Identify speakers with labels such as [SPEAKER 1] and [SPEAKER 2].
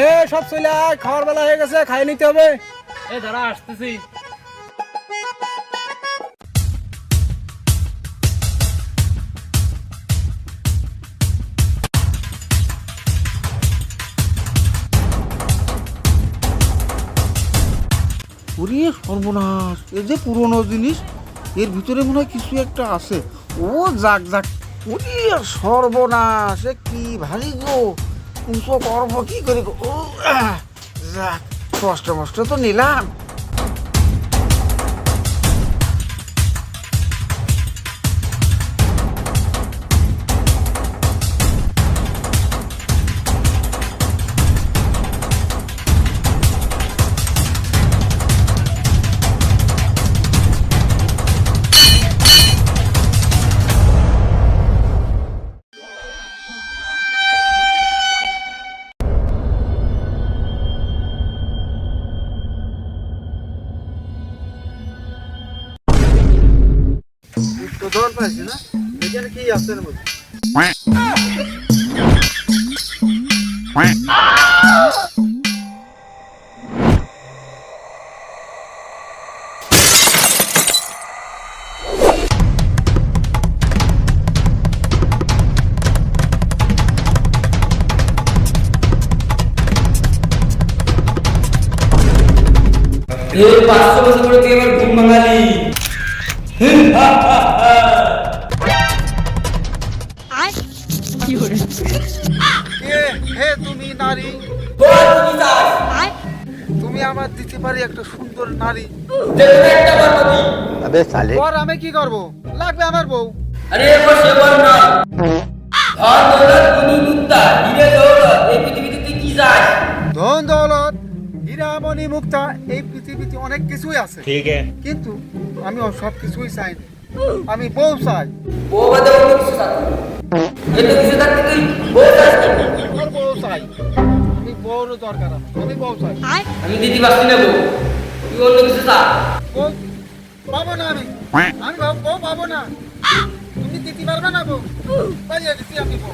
[SPEAKER 1] এ সব চলে আয়, খাওয়ার বেলা হয়ে গেছে, খাই নিতে হবে।
[SPEAKER 2] এ দাঁড়া আসতেছি।
[SPEAKER 3] ওরে সর্বনাশ, এ যে পুরনো জিনিস, এর ভিতরে মনে হয় কিছু একটা আছে। ও যাক যাক, ওরে সর্বনাশ, এ কি ভারী গো, উঁচু করবো কি করে গো। ও যাক, কষ্ট মষ্ট তো নিলাম। তো ধর পাইছি না, এখানে কি আছে এর মধ্যে?
[SPEAKER 4] এই 500 বছর পরে তুই এবার ঘুম ভাঙালি।
[SPEAKER 3] হে তুমি নারী,
[SPEAKER 4] বল কি চাস?
[SPEAKER 3] তুমি আমার দিতে পারি একটা সুন্দর নারী।
[SPEAKER 4] দেখতে একটা বারবাদি।
[SPEAKER 3] পর আমি কি করব? লাগবে আমার বউ।
[SPEAKER 4] আরে এবার সে বল না। ধন দৌলত গুনি মুক্তা হিরে দৌলত এই পৃথিবীতে তুই কি চাস?
[SPEAKER 3] ধন দৌলত, হীরামণি মুক্তা, এই পৃথিবীতে অনেক কিছুই আছে, কিন্তু আমি সব কিছুই চাই না। আমি বউ চাই।
[SPEAKER 4] বউ বাদে অন্য কিছু চাস? এত কিছু থাকতে তুই বউ চাস নাকি?
[SPEAKER 3] আমার বউ চাই। আমি বউর দরকার আমার, আমি বউ চাই।
[SPEAKER 4] আমি দিদি পারছি না বউ, তুই অন্য কিছু চাস?
[SPEAKER 3] বউ পাবো না আমি, আমি বউ পাবো না। তুমি দিতে পারবে না বউ, পাইয়ে দিচ্ছি আমি বউ।